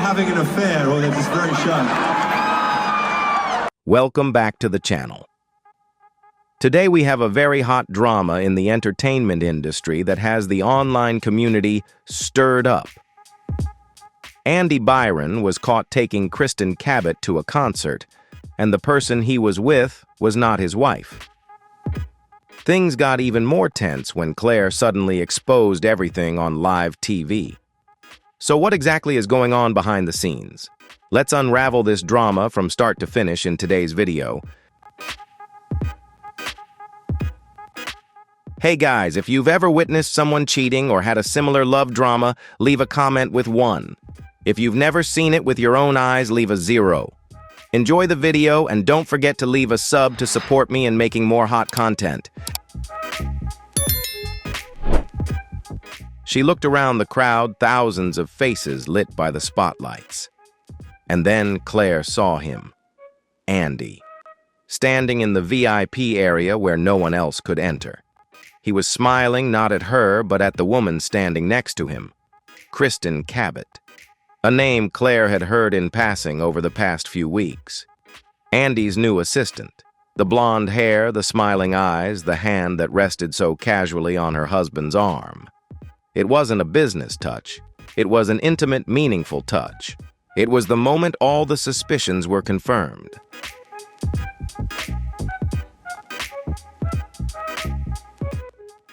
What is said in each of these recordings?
having an affair or they're just very shy. Welcome back to the channel. Today we have a very hot drama in the entertainment industry that has the online community stirred up. Byron was caught taking Kristin Cabot to a concert, and the person he was with was not his wife. Things got even more tense when Claire suddenly exposed everything on live TV. So what exactly is going on behind the scenes? Let's unravel this drama from start to finish in today's video. Hey guys, if you've ever witnessed someone cheating or had a similar love drama, leave a comment with 1. If you've never seen it with your own eyes, leave a 0. Enjoy the video and don't forget to leave a sub to support me in making more hot content. She looked around the crowd, thousands of faces lit by the spotlights. And then Claire saw him, Andy, standing in the VIP area where no one else could enter. He was smiling not at her, but at the woman standing next to him, Kristin Cabot, a name Claire had heard in passing over the past few weeks. Andy's new assistant, the blonde hair, the smiling eyes, the hand that rested so casually on her husband's arm. It wasn't a business touch. It was an intimate, meaningful touch. It was the moment all the suspicions were confirmed.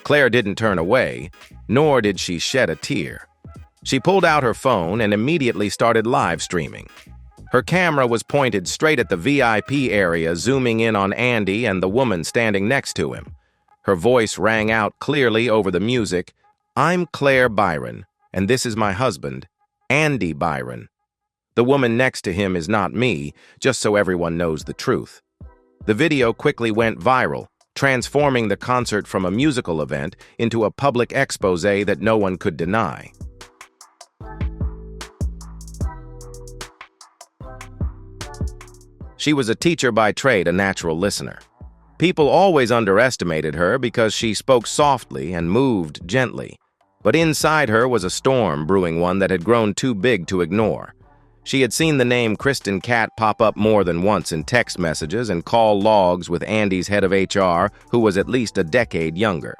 Claire didn't turn away, nor did she shed a tear. She pulled out her phone and immediately started live streaming. Her camera was pointed straight at the VIP area, zooming in on Andy and the woman standing next to him. Her voice rang out clearly over the music, "I'm Claire Byron, and this is my husband, Andy Byron. The woman next to him is not me, just so everyone knows the truth." The video quickly went viral, transforming the concert from a musical event into a public expose that no one could deny. She was a teacher by trade, a natural listener. People always underestimated her because she spoke softly and moved gently. But inside her was a storm brewing, one that had grown too big to ignore. She had seen the name Kristin Cabot pop up more than once in text messages and call logs with Andy's head of HR, who was at least a decade younger.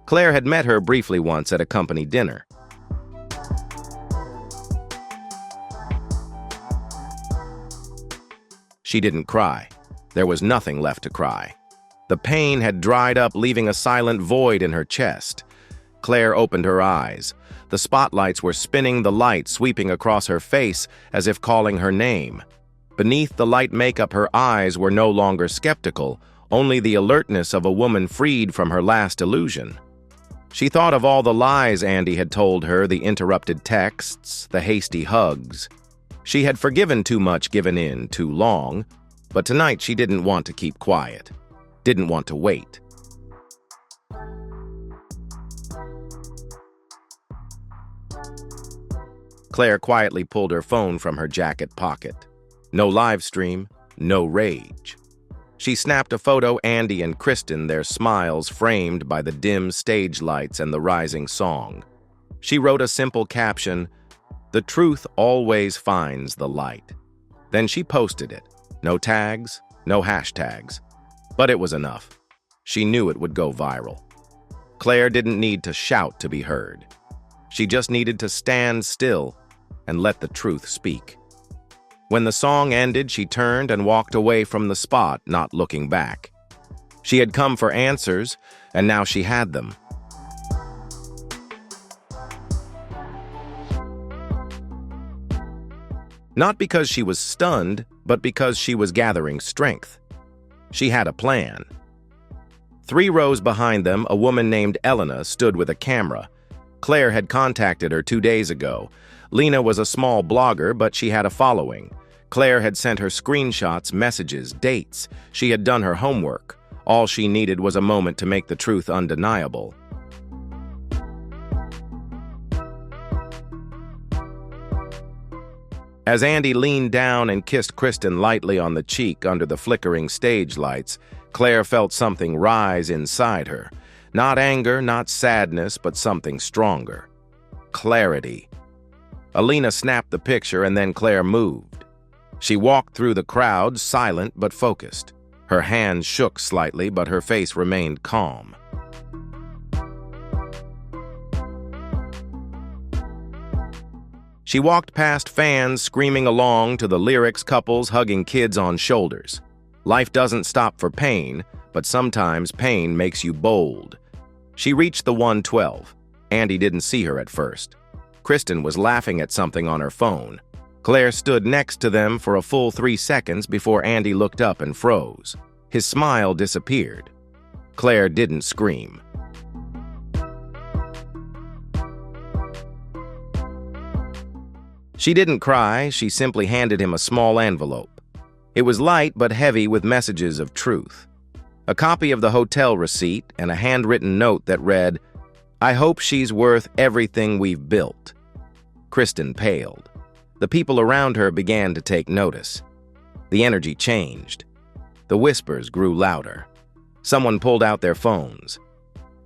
Claire had met her briefly once at a company dinner. She didn't cry. There was nothing left to cry. The pain had dried up, leaving a silent void in her chest. Claire opened her eyes. The spotlights were spinning, the light sweeping across her face as if calling her name. Beneath the light makeup, her eyes were no longer skeptical, only the alertness of a woman freed from her last illusion. She thought of all the lies Andy had told her, the interrupted texts, the hasty hugs. She had forgiven too much, given in too long, but tonight she didn't want to keep quiet, didn't want to wait. Claire quietly pulled her phone from her jacket pocket. No live stream, no rage. She snapped a photo Andy and Kristin, their smiles framed by the dim stage lights and the rising song. She wrote a simple caption, "The truth always finds the light." Then she posted it. No tags, no hashtags. But it was enough. She knew it would go viral. Claire didn't need to shout to be heard. She just needed to stand still and let the truth speak. When the song ended, she turned and walked away from the spot, not looking back. She had come for answers, and now she had them. Not because she was stunned, but because she was gathering strength. She had a plan. 3 rows behind them, a woman named Elena stood with a camera. Claire had contacted her 2 days ago. Lena was a small blogger, but she had a following. Claire had sent her screenshots, messages, dates. She had done her homework. All she needed was a moment to make the truth undeniable. As Andy leaned down and kissed Kristin lightly on the cheek under the flickering stage lights, Claire felt something rise inside her. Not anger, not sadness, but something stronger. Clarity. Alina snapped the picture and then Claire moved. She walked through the crowd, silent but focused. Her hands shook slightly, but her face remained calm. She walked past fans screaming along to the lyrics, couples hugging kids on shoulders. Life doesn't stop for pain, but sometimes pain makes you bold. She reached the 112. Andy didn't see her at first. Kristin was laughing at something on her phone. Claire stood next to them for a full 3 seconds before Andy looked up and froze. His smile disappeared. Claire didn't scream. She didn't cry, she simply handed him a small envelope. It was light but heavy with messages of truth. A copy of the hotel receipt and a handwritten note that read, "I hope she's worth everything we've built." Kristin paled. The people around her began to take notice. The energy changed. The whispers grew louder. Someone pulled out their phones.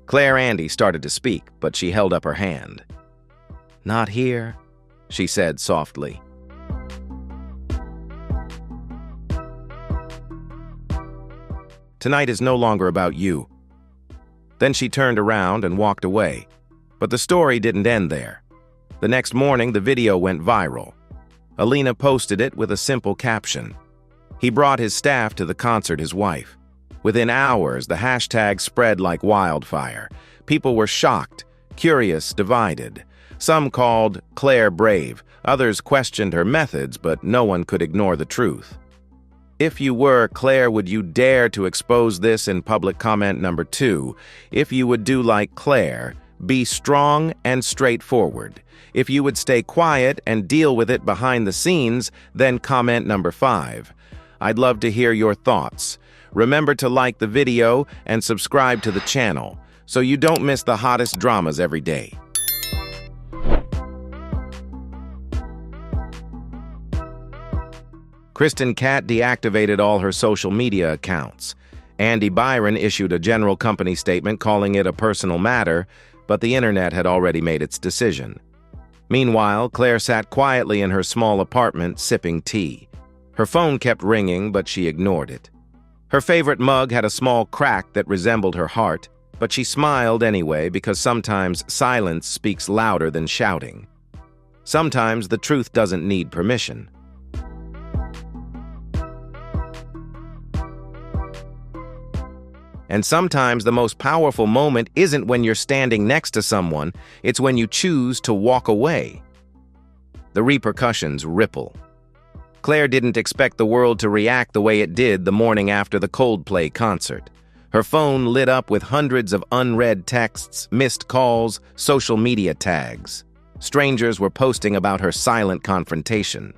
Claire Andy started to speak, but she held up her hand. "Not here," she said softly. "Tonight is no longer about you." Then she turned around and walked away. But the story didn't end there. The next morning, the video went viral. Alina posted it with a simple caption. "He brought his staff to the concert, his wife." Within hours, the hashtag spread like wildfire. People were shocked, curious, divided. Some called Claire brave, others questioned her methods, but no one could ignore the truth. If you were Claire, would you dare to expose this in public? Comment number 2. If you would do like Claire, be strong and straightforward. If you would stay quiet and deal with it behind the scenes, then comment number 5. I'd love to hear your thoughts. Remember to like the video and subscribe to the channel so you don't miss the hottest dramas every day. Kristin Cabot deactivated all her social media accounts. Byron issued a general company statement calling it a personal matter, but the internet had already made its decision. Meanwhile, Claire sat quietly in her small apartment sipping tea. Her phone kept ringing, but she ignored it. Her favorite mug had a small crack that resembled her heart, but she smiled anyway because sometimes silence speaks louder than shouting. Sometimes the truth doesn't need permission. And sometimes the most powerful moment isn't when you're standing next to someone, it's when you choose to walk away. The repercussions ripple. Claire didn't expect the world to react the way it did the morning after the Coldplay concert. Her phone lit up with hundreds of unread texts, missed calls, social media tags. Strangers were posting about her silent confrontation.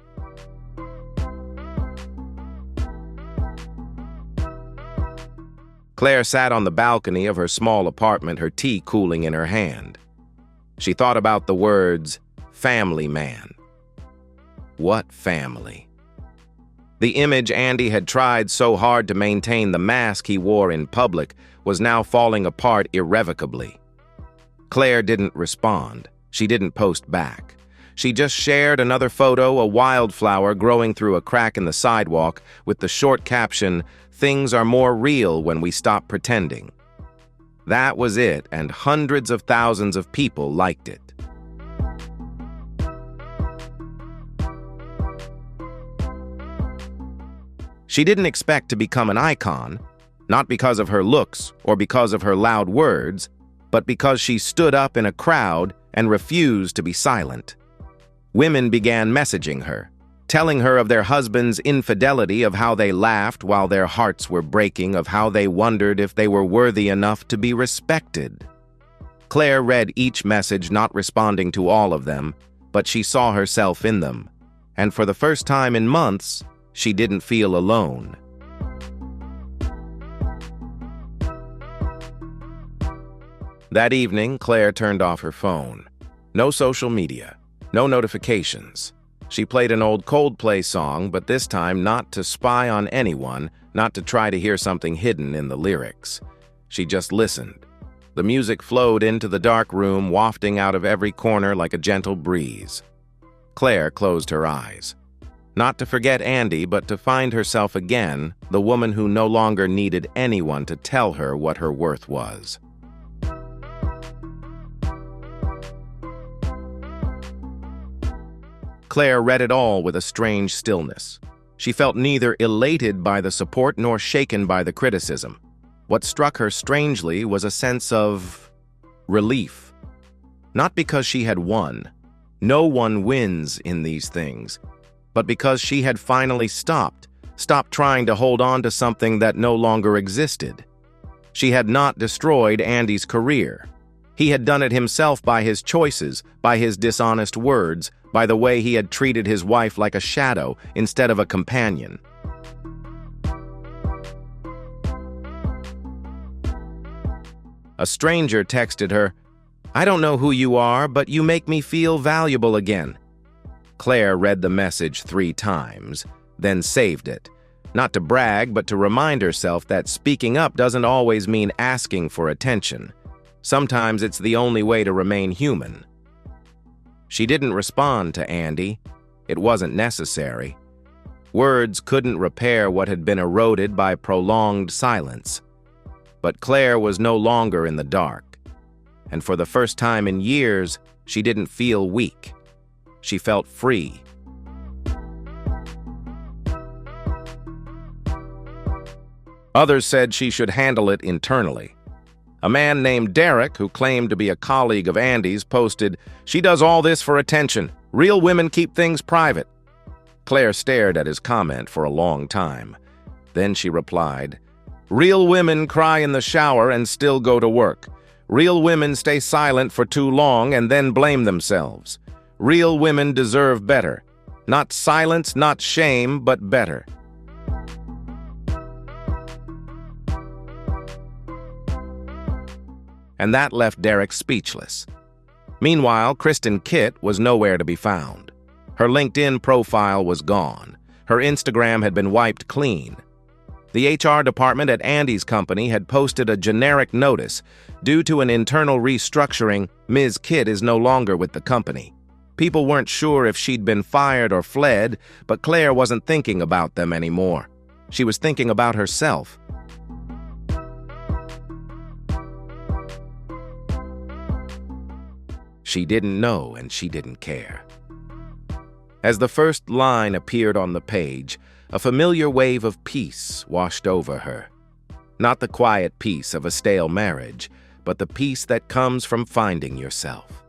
Claire sat on the balcony of her small apartment, her tea cooling in her hand. She thought about the words, family man. What family? The image Andy had tried so hard to maintain, the mask he wore in public, was now falling apart irrevocably. Claire didn't respond. She didn't post back. She just shared another photo, a wildflower growing through a crack in the sidewalk, with the short caption, "Things are more real when we stop pretending." That was it, and hundreds of thousands of people liked it. She didn't expect to become an icon, not because of her looks or because of her loud words, but because she stood up in a crowd and refused to be silent. Women began messaging her, telling her of their husband's infidelity, of how they laughed while their hearts were breaking, of how they wondered if they were worthy enough to be respected. Claire read each message, not responding to all of them, but she saw herself in them, and for the first time in months, she didn't feel alone. That evening, Claire turned off her phone. No social media, no notifications. She played an old Coldplay song, but this time not to spy on anyone, not to try to hear something hidden in the lyrics. She just listened. The music flowed into the dark room, wafting out of every corner like a gentle breeze. Claire closed her eyes. Not to forget Andy, but to find herself again, the woman who no longer needed anyone to tell her what her worth was. Claire read it all with a strange stillness. She felt neither elated by the support nor shaken by the criticism. What struck her strangely was a sense of relief. Not because she had won. No one wins in these things. But because she had finally stopped trying to hold on to something that no longer existed. She had not destroyed Andy's career. He had done it himself by his choices, by his dishonest words, by the way he had treated his wife like a shadow instead of a companion. A stranger texted her, "I don't know who you are, but you make me feel valuable again." Claire read the message 3 times, then saved it. Not to brag, but to remind herself that speaking up doesn't always mean asking for attention. Sometimes it's the only way to remain human. She didn't respond to Andy. It wasn't necessary. Words couldn't repair what had been eroded by prolonged silence. But Claire was no longer in the dark. And for the first time in years, she didn't feel weak. She felt free. Others said she should handle it internally. A man named Derek, who claimed to be a colleague of Andy's, posted, "She does all this for attention. Real women keep things private." Claire stared at his comment for a long time. Then she replied, "Real women cry in the shower and still go to work. Real women stay silent for too long and then blame themselves. Real women deserve better. Not silence, not shame, but better." And that left Derek speechless. Meanwhile, Kristin Cabot was nowhere to be found. Her LinkedIn profile was gone. Her Instagram had been wiped clean. The HR department at Andy's company had posted a generic notice. Due to an internal restructuring, Ms. Cabot is no longer with the company. People weren't sure if she'd been fired or fled, but Claire wasn't thinking about them anymore. She was thinking about herself. She didn't know, and she didn't care. As the first line appeared on the page, a familiar wave of peace washed over her. Not the quiet peace of a stale marriage, but the peace that comes from finding yourself.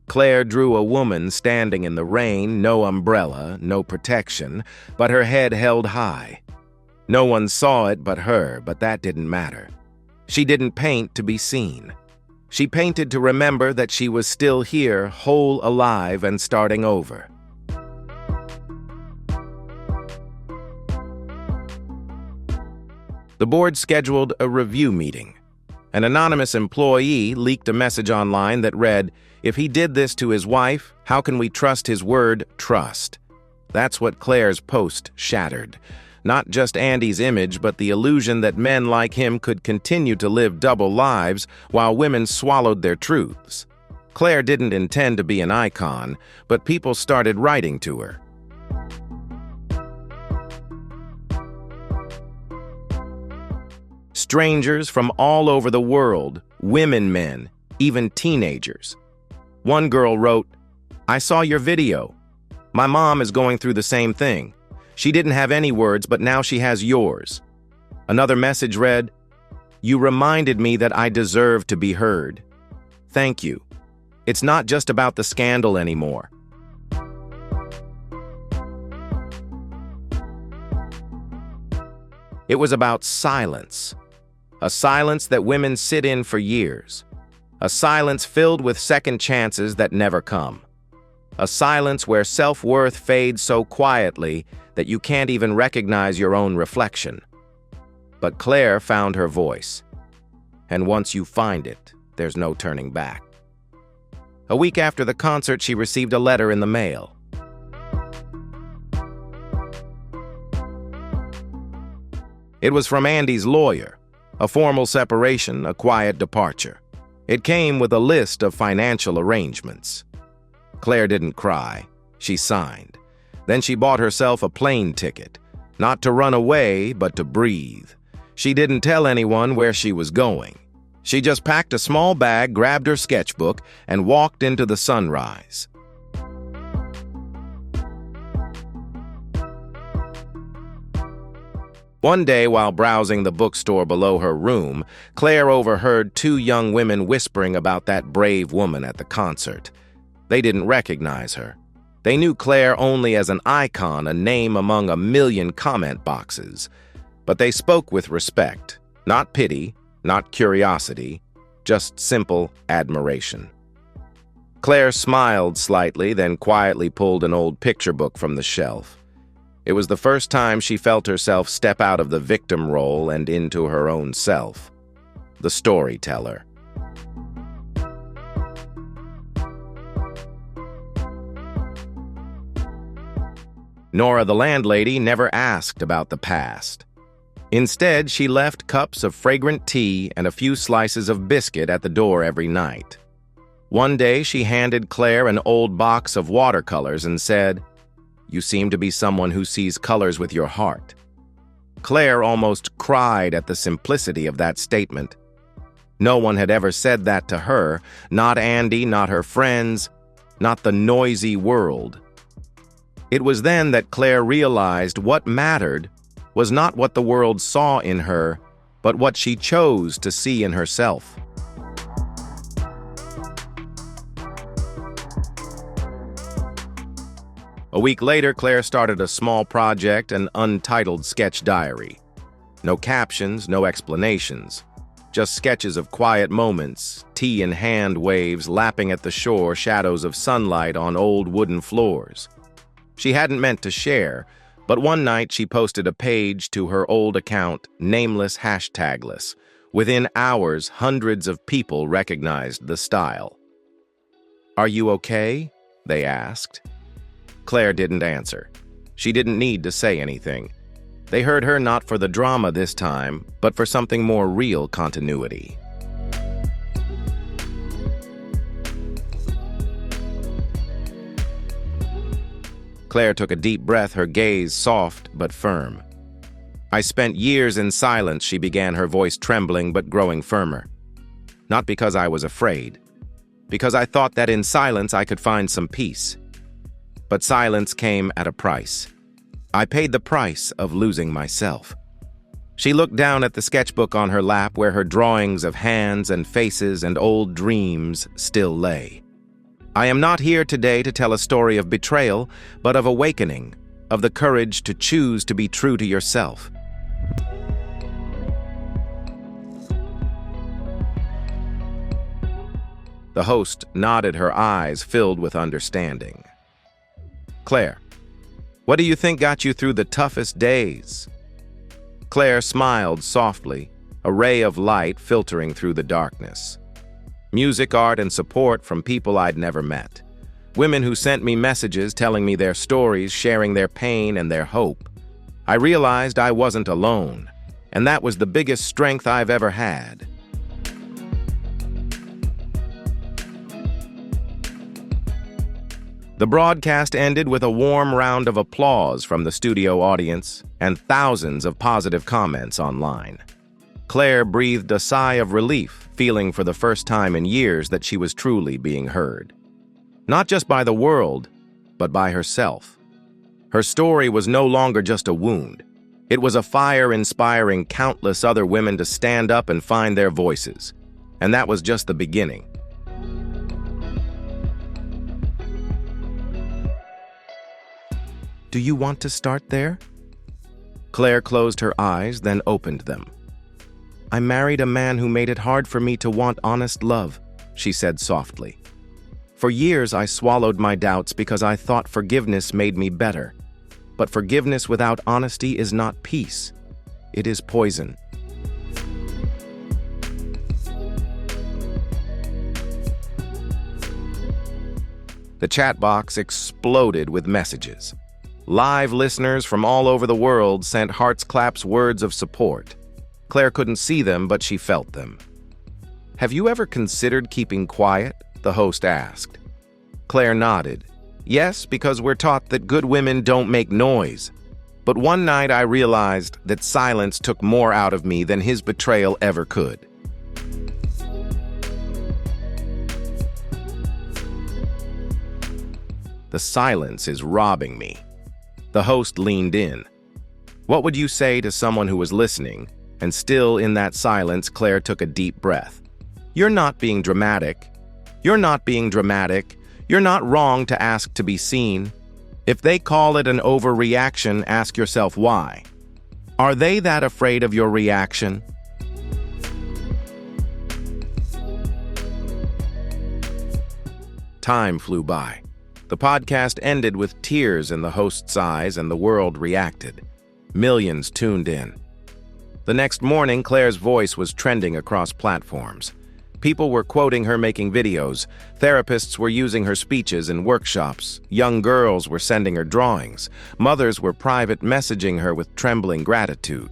Claire drew a woman standing in the rain, no umbrella, no protection, but her head held high. No one saw it but her, but that didn't matter. She didn't paint to be seen. She painted to remember that she was still here, whole, alive, and starting over. The board scheduled a review meeting. An anonymous employee leaked a message online that read, "If he did this to his wife, how can we trust his word, trust?" That's what Claire's post shattered. Not just Andy's image, but the illusion that men like him could continue to live double lives while women swallowed their truths. Claire didn't intend to be an icon, but people started writing to her. Strangers from all over the world, women, men, even teenagers. One girl wrote, "I saw your video. My mom is going through the same thing. She didn't have any words, but now she has yours." Another message read, "You reminded me that I deserve to be heard. Thank you. It's not just about the scandal anymore." It was about silence. A silence that women sit in for years. A silence filled with second chances that never come. A silence where self-worth fades so quietly that you can't even recognize your own reflection. But Claire found her voice. And once you find it, there's no turning back. A week after the concert, she received a letter in the mail. It was from Andy's lawyer. A formal separation, a quiet departure. It came with a list of financial arrangements. Claire didn't cry. She signed. Then she bought herself a plane ticket. Not to run away, but to breathe. She didn't tell anyone where she was going. She just packed a small bag, grabbed her sketchbook, and walked into the sunrise. One day, while browsing the bookstore below her room, Claire overheard two young women whispering about that brave woman at the concert. They didn't recognize her. They knew Claire only as an icon, a name among a million comment boxes. But they spoke with respect, not pity, not curiosity, just simple admiration. Claire smiled slightly, then quietly pulled an old picture book from the shelf. It was the first time she felt herself step out of the victim role and into her own self, the storyteller. Nora, the landlady, never asked about the past. Instead, she left cups of fragrant tea and a few slices of biscuit at the door every night. One day, she handed Claire an old box of watercolors and said, "You seem to be someone who sees colors with your heart." Claire almost cried at the simplicity of that statement. No one had ever said that to her, not Andy, not her friends, not the noisy world. It was then that Claire realized what mattered was not what the world saw in her, but what she chose to see in herself. A week later, Claire started a small project, an untitled sketch diary. No captions, no explanations. Just sketches of quiet moments, tea in hand waves lapping at the shore, shadows of sunlight on old wooden floors. She hadn't meant to share, but one night she posted a page to her old account, nameless, hashtagless. Within hours, hundreds of people recognized the style. "Are you okay?" they asked. Claire didn't answer. She didn't need to say anything. They heard her not for the drama this time, but for something more real: continuity. Claire took a deep breath, her gaze soft but firm. "I spent years in silence," she began, her voice trembling but growing firmer. "Not because I was afraid, because I thought that in silence I could find some peace. But silence came at a price. I paid the price of losing myself." She looked down at the sketchbook on her lap, where her drawings of hands and faces and old dreams still lay. "I am not here today to tell a story of betrayal, but of awakening, of the courage to choose to be true to yourself." The host nodded, her eyes filled with understanding. "Claire, what do you think got you through the toughest days?" Claire smiled softly, a ray of light filtering through the darkness. "Music, art, and support from people I'd never met. Women who sent me messages telling me their stories, sharing their pain and their hope. I realized I wasn't alone, and that was the biggest strength I've ever had." The broadcast ended with a warm round of applause from the studio audience and thousands of positive comments online. Claire breathed a sigh of relief, feeling for the first time in years that she was truly being heard. Not just by the world, but by herself. Her story was no longer just a wound. It was a fire inspiring countless other women to stand up and find their voices. And that was just the beginning. "Do you want to start there?" Claire closed her eyes, then opened them. "I married a man who made it hard for me to want honest love," she said softly. "For years I swallowed my doubts because I thought forgiveness made me better. But forgiveness without honesty is not peace. It is poison." The chat box exploded with messages. Live listeners from all over the world sent hearts claps, words of support. Claire couldn't see them, but she felt them. "Have you ever considered keeping quiet?" the host asked. Claire nodded. Yes, because we're taught that good women don't make noise. But one night I realized that silence took more out of me than his betrayal ever could. The silence is robbing me. The host leaned in. What would you say to someone who was listening? And still in that silence, Claire took a deep breath. You're not being dramatic. You're not being dramatic. You're not wrong to ask to be seen. If they call it an overreaction, ask yourself why. Are they that afraid of your reaction? Time flew by. The podcast ended with tears in the host's eyes and the world reacted. Millions tuned in. The next morning, Claire's voice was trending across platforms. People were quoting her making videos. Therapists were using her speeches in workshops. Young girls were sending her drawings. Mothers were private messaging her with trembling gratitude.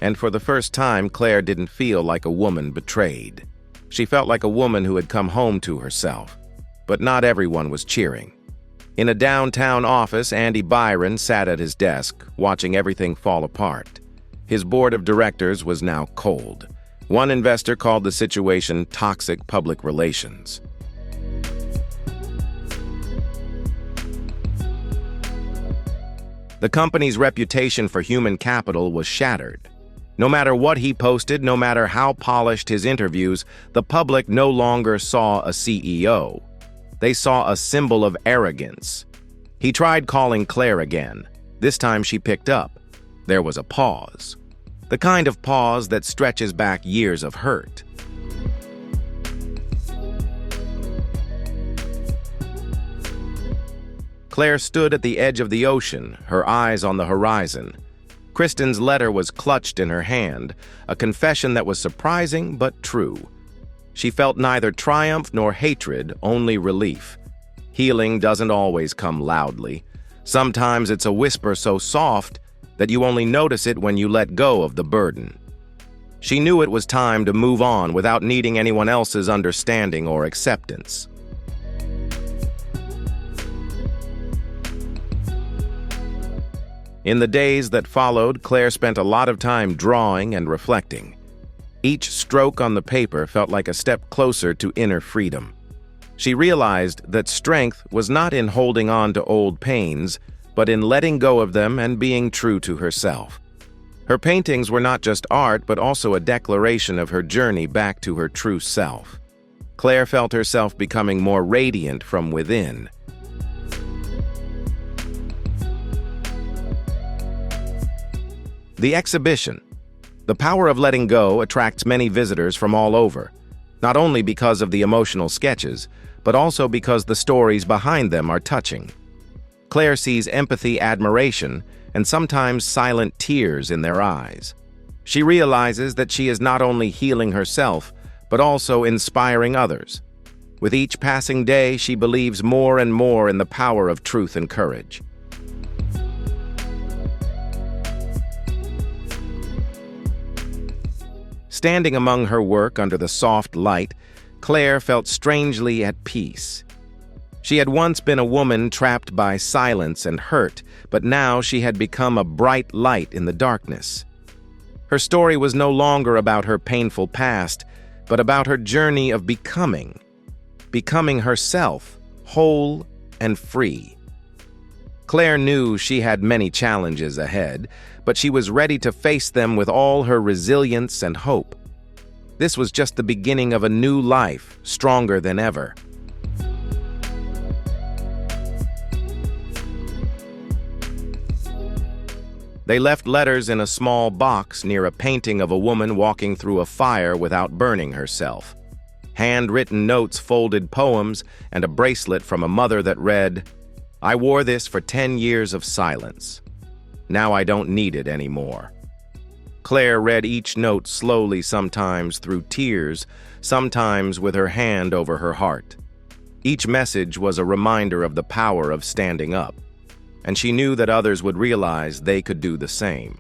And for the first time, Claire didn't feel like a woman betrayed. She felt like a woman who had come home to herself. But not everyone was cheering. In a downtown office, Byron sat at his desk, watching everything fall apart. His board of directors was now cold. One investor called the situation toxic public relations. The company's reputation for human capital was shattered. No matter what he posted, no matter how polished his interviews, the public no longer saw a CEO. They saw a symbol of arrogance. He tried calling Claire again. This time she picked up. There was a pause. The kind of pause that stretches back years of hurt. Claire stood at the edge of the ocean, her eyes on the horizon. Kristin's letter was clutched in her hand, a confession that was surprising but true. She felt neither triumph nor hatred, only relief. Healing doesn't always come loudly. Sometimes it's a whisper so soft that you only notice it when you let go of the burden. She knew it was time to move on without needing anyone else's understanding or acceptance. In the days that followed, Claire spent a lot of time drawing and reflecting. Each stroke on the paper felt like a step closer to inner freedom. She realized that strength was not in holding on to old pains, but in letting go of them and being true to herself. Her paintings were not just art, but also a declaration of her journey back to her true self. Claire felt herself becoming more radiant from within. The exhibition. The power of letting go attracts many visitors from all over, not only because of the emotional sketches, but also because the stories behind them are touching. Claire sees empathy, admiration, and sometimes silent tears in their eyes. She realizes that she is not only healing herself, but also inspiring others. With each passing day, she believes more and more in the power of truth and courage. Standing among her work under the soft light, Claire felt strangely at peace. She had once been a woman trapped by silence and hurt, but now she had become a bright light in the darkness. Her story was no longer about her painful past, but about her journey of becoming herself, whole and free. Claire knew she had many challenges ahead, but she was ready to face them with all her resilience and hope. This was just the beginning of a new life, stronger than ever. They left letters in a small box near a painting of a woman walking through a fire without burning herself. Handwritten notes, folded poems, and a bracelet from a mother that read, "I wore this for 10 years of silence. Now I don't need it anymore." Claire read each note slowly, sometimes through tears, sometimes with her hand over her heart. Each message was a reminder of the power of standing up, and she knew that others would realize they could do the same.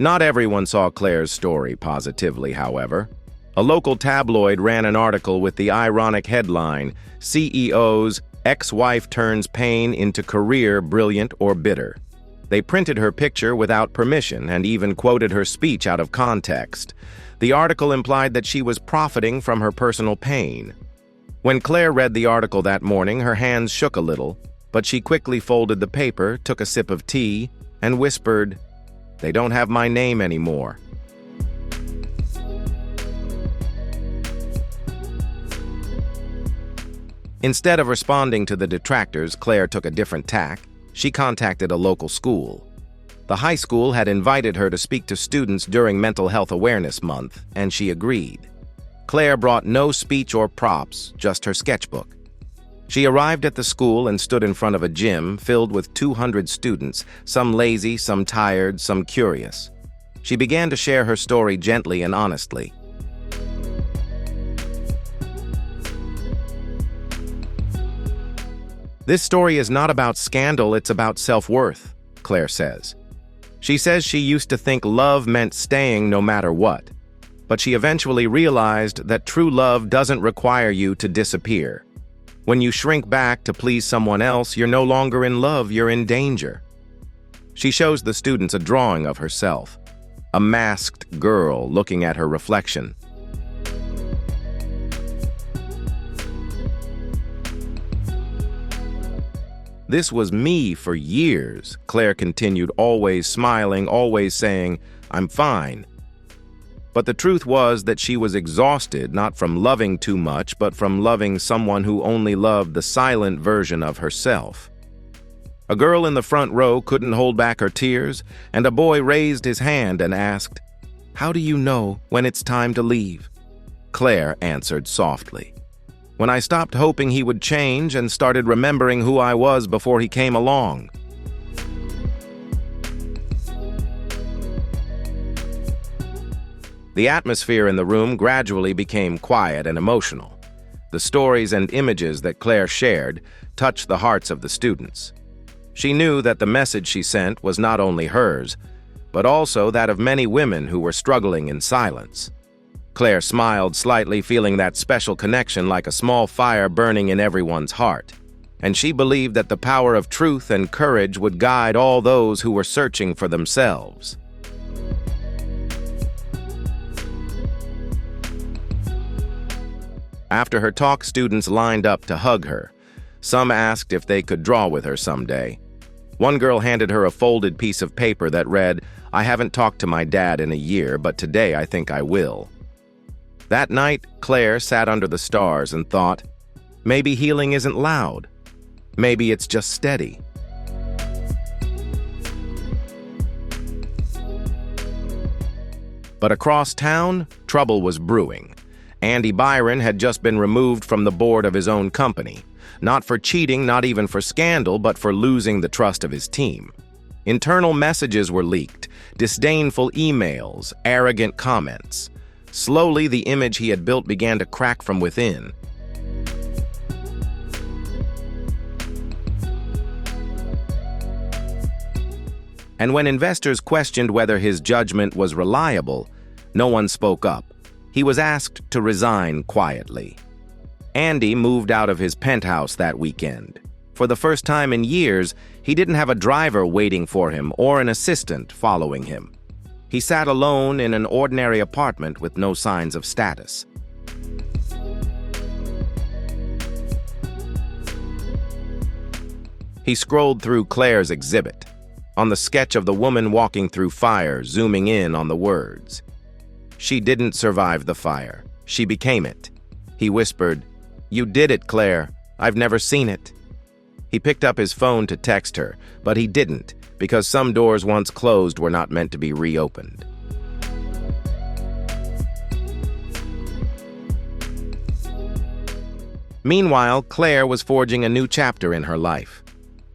Not everyone saw Claire's story positively, however. A local tabloid ran an article with the ironic headline, "CEO's Ex-Wife Turns Pain into Career Brilliant or Bitter." They printed her picture without permission and even quoted her speech out of context. The article implied that she was profiting from her personal pain. When Claire read the article that morning, her hands shook a little, but she quickly folded the paper, took a sip of tea, and whispered, "They don't have my name anymore." Instead of responding to the detractors, Claire took a different tack. She contacted a local school. The high school had invited her to speak to students during Mental Health Awareness Month, and she agreed. Claire brought no speech or props, just her sketchbook. She arrived at the school and stood in front of a gym filled with 200 students, some lazy, some tired, some curious. She began to share her story gently and honestly. "This story is not about scandal, it's about self-worth," Claire says. She says she used to think love meant staying no matter what, but she eventually realized that true love doesn't require you to disappear. When you shrink back to please someone else, you're no longer in love, you're in danger. She shows the students a drawing of herself, a masked girl looking at her reflection. "This was me for years," Claire continued, always smiling, always saying, "I'm fine." But the truth was that she was exhausted, not from loving too much, but from loving someone who only loved the silent version of herself. A girl in the front row couldn't hold back her tears, and a boy raised his hand and asked, "How do you know when it's time to leave?" Claire answered softly, "When I stopped hoping he would change and started remembering who I was before he came along." The atmosphere in the room gradually became quiet and emotional. The stories and images that Claire shared touched the hearts of the students. She knew that the message she sent was not only hers, but also that of many women who were struggling in silence. Claire smiled slightly, feeling that special connection like a small fire burning in everyone's heart. And she believed that the power of truth and courage would guide all those who were searching for themselves. After her talk, students lined up to hug her. Some asked if they could draw with her someday. One girl handed her a folded piece of paper that read, "I haven't talked to my dad in a year, but today I think I will." That night, Claire sat under the stars and thought, maybe healing isn't loud. Maybe it's just steady. But across town, trouble was brewing. Byron had just been removed from the board of his own company. Not for cheating, not even for scandal, but for losing the trust of his team. Internal messages were leaked, disdainful emails, arrogant comments. Slowly, the image he had built began to crack from within. And when investors questioned whether his judgment was reliable, no one spoke up. He was asked to resign quietly. Andy moved out of his penthouse that weekend. For the first time in years, he didn't have a driver waiting for him or an assistant following him. He sat alone in an ordinary apartment with no signs of status. He scrolled through Claire's exhibit, on the sketch of the woman walking through fire, zooming in on the words. She didn't survive the fire. She became it. He whispered, "You did it, Claire. I've never seen it." He picked up his phone to text her, but he didn't, because some doors once closed were not meant to be reopened. Meanwhile, Claire was forging a new chapter in her life.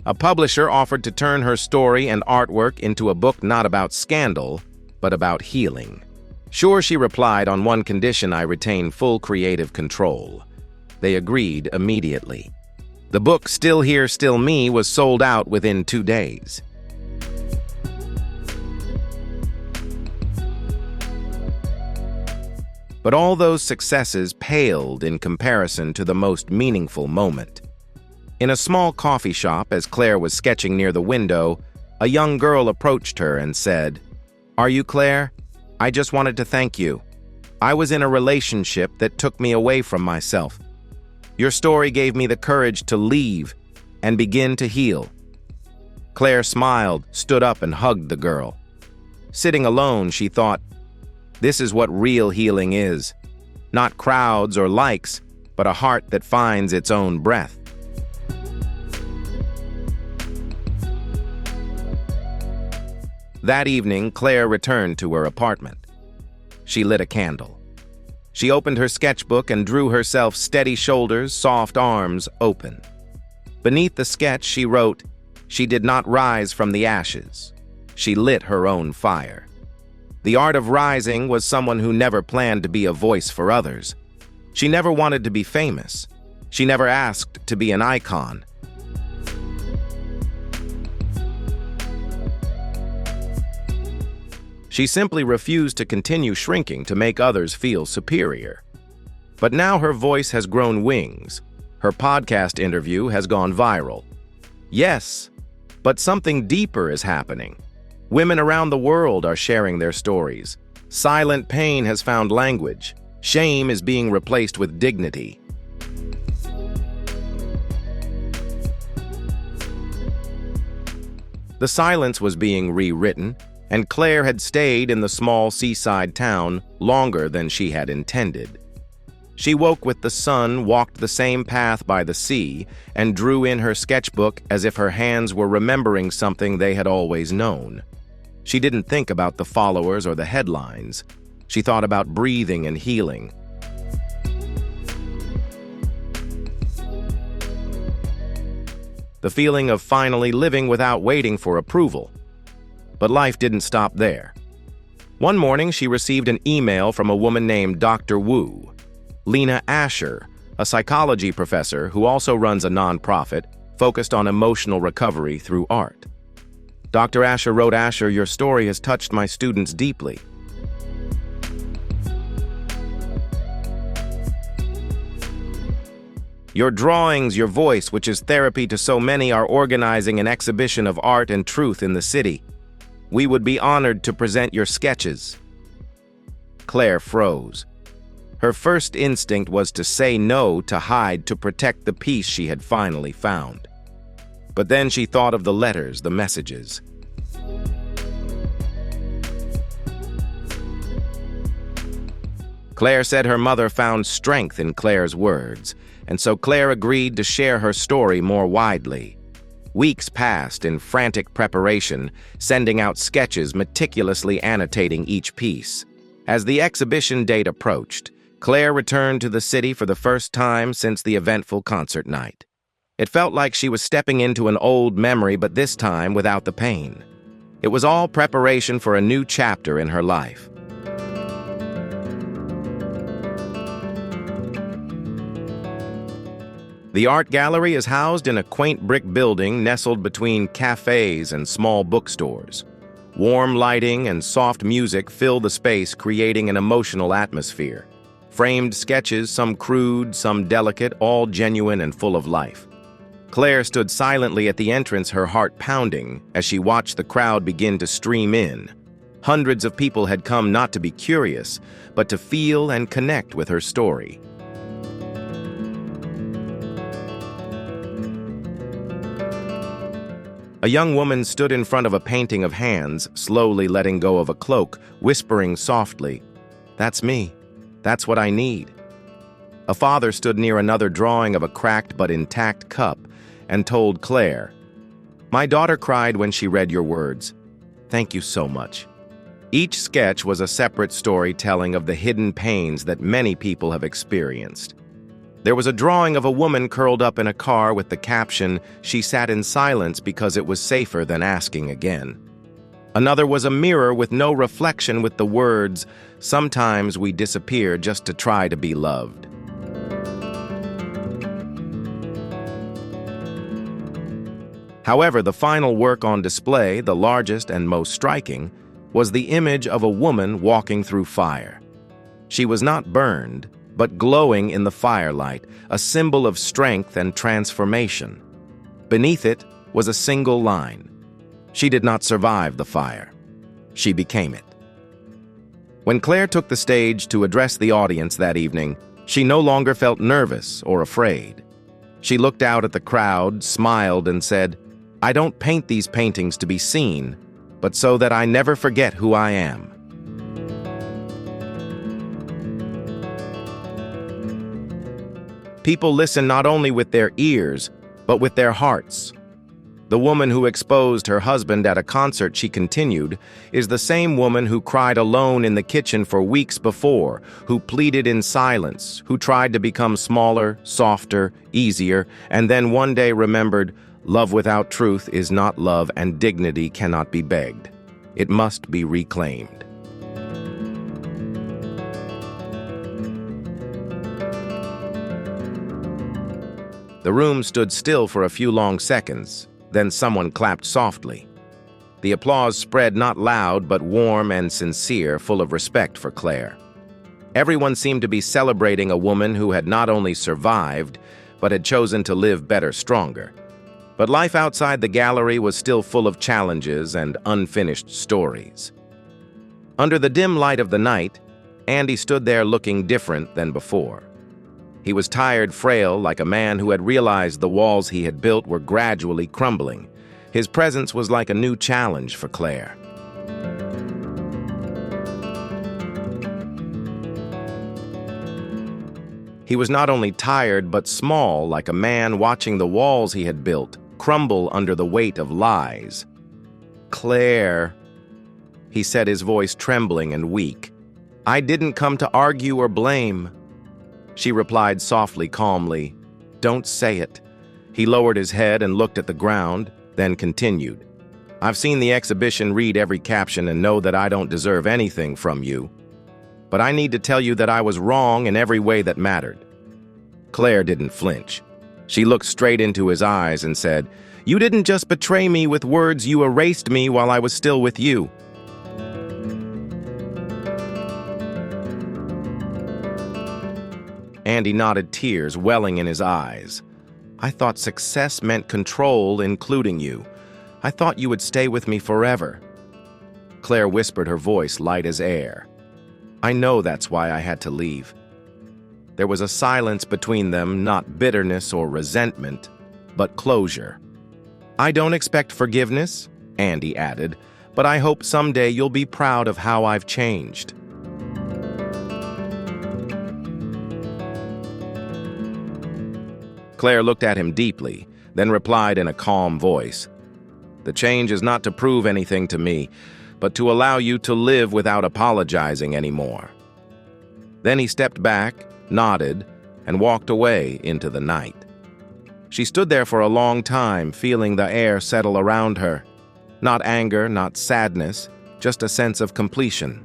A publisher offered to turn her story and artwork into a book not about scandal, but about healing. Sure, she replied, on one condition: I retain full creative control. They agreed immediately. The book, Still Here, Still Me, was sold out within 2 days. But all those successes paled in comparison to the most meaningful moment. In a small coffee shop, as Claire was sketching near the window, a young girl approached her and said, "Are you Claire? I just wanted to thank you. I was in a relationship that took me away from myself. Your story gave me the courage to leave and begin to heal." Claire smiled, stood up, and hugged the girl. Sitting alone, she thought, this is what real healing is. Not crowds or likes, but a heart that finds its own breath. That evening, Claire returned to her apartment. She lit a candle. She opened her sketchbook and drew herself steady shoulders, soft arms open. Beneath the sketch, she wrote, "She did not rise from the ashes. She lit her own fire." The art of rising was someone who never planned to be a voice for others. She never wanted to be famous. She never asked to be an icon. She simply refused to continue shrinking to make others feel superior. But now her voice has grown wings. Her podcast interview has gone viral. Yes, but something deeper is happening. Women around the world are sharing their stories. Silent pain has found language. Shame is being replaced with dignity. The silence was being rewritten, and Claire had stayed in the small seaside town longer than she had intended. She woke with the sun, walked the same path by the sea, and drew in her sketchbook as if her hands were remembering something they had always known. She didn't think about the followers or the headlines. She thought about breathing and healing. The feeling of finally living without waiting for approval. But life didn't stop there. One morning, she received an email from a woman named Dr. Wu. Lena Asher, a psychology professor who also runs a nonprofit focused on emotional recovery through art. Dr. Asher wrote, "Asher, your story has touched my students deeply. Your drawings, your voice, which is therapy to so many, are organizing an exhibition of art and truth in the city. We would be honored to present your sketches." Claire froze. Her first instinct was to say no, to hide, to protect the peace she had finally found. But then she thought of the letters, the messages. Claire said her mother found strength in Claire's words, and so Claire agreed to share her story more widely. Weeks passed in frantic preparation, sending out sketches meticulously annotating each piece. As the exhibition date approached, Claire returned to the city for the first time since the eventful concert night. It felt like she was stepping into an old memory, but this time without the pain. It was all preparation for a new chapter in her life. The art gallery is housed in a quaint brick building nestled between cafes and small bookstores. Warm lighting and soft music fill the space, creating an emotional atmosphere. Framed sketches, some crude, some delicate, all genuine and full of life. Claire stood silently at the entrance, her heart pounding, as she watched the crowd begin to stream in. Hundreds of people had come not to be curious, but to feel and connect with her story. A young woman stood in front of a painting of hands, slowly letting go of a cloak, whispering softly, "That's me. That's what I need." A father stood near another drawing of a cracked but intact cup and told Claire, "My daughter cried when she read your words. Thank you so much." Each sketch was a separate story telling of the hidden pains that many people have experienced. There was a drawing of a woman curled up in a car with the caption, "She sat in silence because it was safer than asking again." Another was a mirror with no reflection with the words, "Sometimes we disappear just to try to be loved." However, the final work on display, the largest and most striking, was the image of a woman walking through fire. She was not burned, but glowing in the firelight, a symbol of strength and transformation. Beneath it was a single line. She did not survive the fire. She became it. When Claire took the stage to address the audience that evening, she no longer felt nervous or afraid. She looked out at the crowd, smiled, and said, "I don't paint these paintings to be seen, but so that I never forget who I am." People listen not only with their ears, but with their hearts. The woman who exposed her husband at a concert, she continued, is the same woman who cried alone in the kitchen for weeks before, who pleaded in silence, who tried to become smaller, softer, easier, and then one day remembered, love without truth is not love and dignity cannot be begged. It must be reclaimed. The room stood still for a few long seconds. Then someone clapped softly. The applause spread not loud, but warm and sincere, full of respect for Claire. Everyone seemed to be celebrating a woman who had not only survived, but had chosen to live better, stronger. But life outside the gallery was still full of challenges and unfinished stories. Under the dim light of the night, Andy stood there looking different than before. He was tired, frail, like a man who had realized the walls he had built were gradually crumbling. His presence was like a new challenge for Claire. He was not only tired, but small, like a man watching the walls he had built crumble under the weight of lies. "Claire," he said, his voice trembling and weak, "I didn't come to argue or blame." She replied softly, calmly, "Don't say it." He lowered his head and looked at the ground, then continued, "I've seen the exhibition, read every caption, and know that I don't deserve anything from you. But I need to tell you that I was wrong in every way that mattered." Claire didn't flinch. She looked straight into his eyes and said, "You didn't just betray me with words, you erased me while I was still with you." Andy nodded, tears welling in his eyes. "I thought success meant control, including you. I thought you would stay with me forever." Claire whispered, her voice light as air. "I know that's why I had to leave." There was a silence between them, not bitterness or resentment, but closure. "I don't expect forgiveness," Andy added, "but I hope someday you'll be proud of how I've changed." Claire looked at him deeply, then replied in a calm voice, "The change is not to prove anything to me, but to allow you to live without apologizing anymore." Then he stepped back, nodded, and walked away into the night. She stood there for a long time, feeling the air settle around her. Not anger, not sadness, just a sense of completion.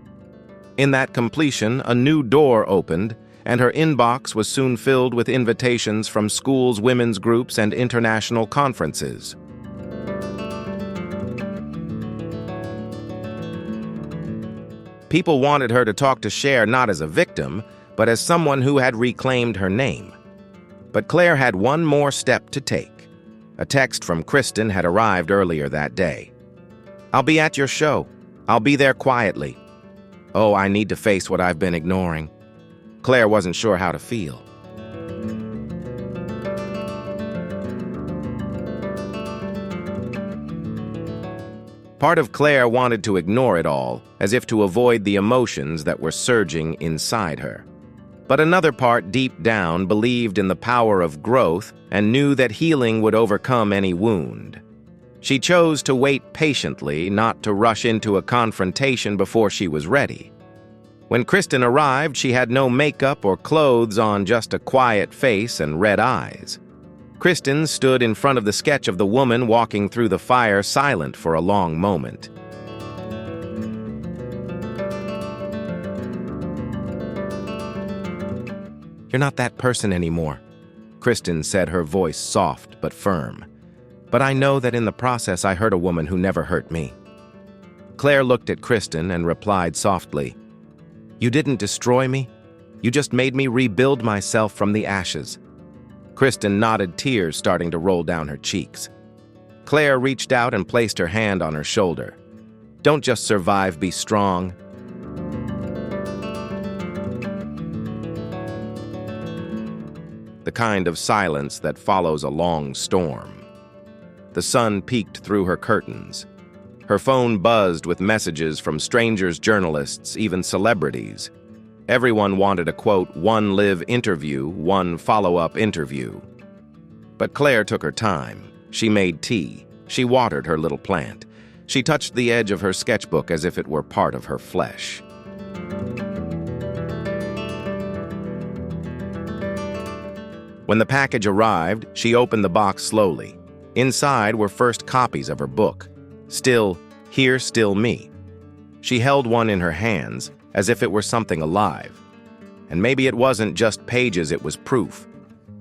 In that completion, a new door opened, and her inbox was soon filled with invitations from schools, women's groups, and international conferences. People wanted her to talk to Cher not as a victim, but as someone who had reclaimed her name. But Claire had one more step to take. A text from Kristin had arrived earlier that day. "I'll be at your show. I'll be there quietly. Oh, I need to face what I've been ignoring." Claire wasn't sure how to feel. Part of Claire wanted to ignore it all, as if to avoid the emotions that were surging inside her. But another part, deep down, believed in the power of growth and knew that healing would overcome any wound. She chose to wait patiently, not to rush into a confrontation before she was ready. When Kristin arrived, she had no makeup or clothes on, just a quiet face and red eyes. Kristin stood in front of the sketch of the woman walking through the fire, silent for a long moment. "You're not that person anymore," Kristin said, her voice soft but firm. "But I know that in the process I hurt a woman who never hurt me." Claire looked at Kristin and replied softly, You didn't destroy me. You just made me rebuild myself from the ashes." Kristin nodded, tears starting to roll down her cheeks. Claire reached out and placed her hand on her shoulder. "Don't just survive, be strong." The kind of silence that follows a long storm. The sun peeked through her curtains. Her phone buzzed with messages from strangers, journalists, even celebrities. Everyone wanted a, quote, one live interview, one follow-up interview. But Claire took her time. She made tea. She watered her little plant. She touched the edge of her sketchbook as if it were part of her flesh. When the package arrived, she opened the box slowly. Inside were first copies of her book. Still, Here, Still Me. She held one in her hands, as if it were something alive. And maybe it wasn't just pages, it was proof.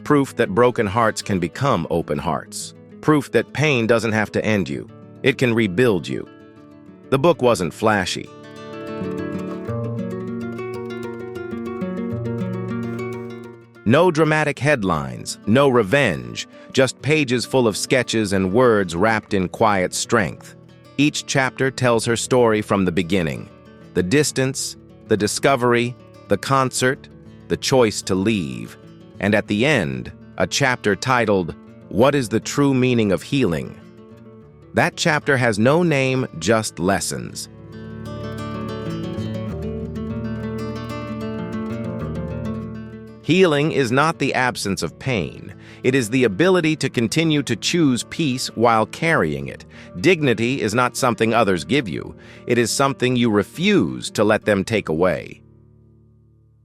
Proof that broken hearts can become open hearts. Proof that pain doesn't have to end you. It can rebuild you. The book wasn't flashy. No dramatic headlines, no revenge, just pages full of sketches and words wrapped in quiet strength. Each chapter tells her story from the beginning. The distance, the discovery, the concert, the choice to leave. And at the end, a chapter titled, "What is the True Meaning of Healing?" That chapter has no name, just lessons. Healing is not the absence of pain. It is the ability to continue to choose peace while carrying it. Dignity is not something others give you. It is something you refuse to let them take away.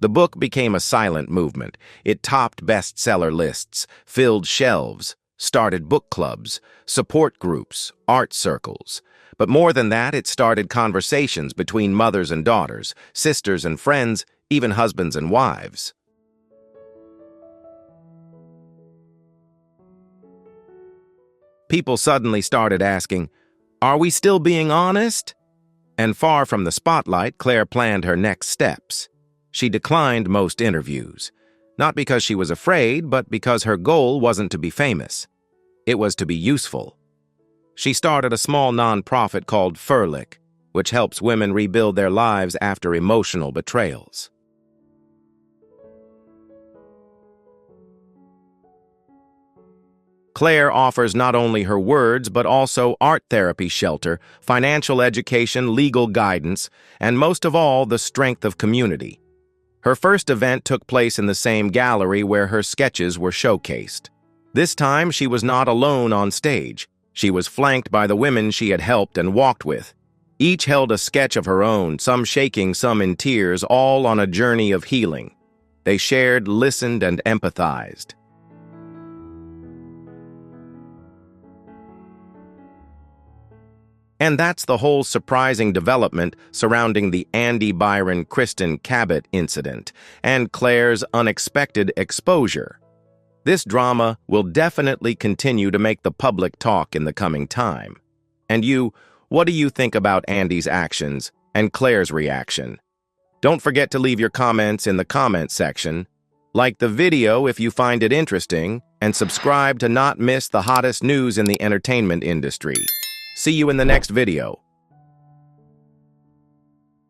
The book became a silent movement. It topped bestseller lists, filled shelves, started book clubs, support groups, art circles. But more than that, it started conversations between mothers and daughters, sisters and friends, even husbands and wives. People suddenly started asking, "Are we still being honest?" And far from the spotlight, Claire planned her next steps. She declined most interviews, not because she was afraid, but because her goal wasn't to be famous. It was to be useful. She started a small nonprofit called Furlick, which helps women rebuild their lives after emotional betrayals. Claire offers not only her words, but also art therapy shelter, financial education, legal guidance, and most of all, the strength of community. Her first event took place in the same gallery where her sketches were showcased. This time, she was not alone on stage. She was flanked by the women she had helped and walked with. Each held a sketch of her own, some shaking, some in tears, all on a journey of healing. They shared, listened, and empathized. And that's the whole surprising development surrounding the Byron Kristin Cabot incident and Claire's unexpected exposure. This drama will definitely continue to make the public talk in the coming time. And you, what do you think about Andy's actions and Claire's reaction? Don't forget to leave your comments in the comment section. Like the video if you find it interesting, and subscribe to not miss the hottest news in the entertainment industry. See you in the next video.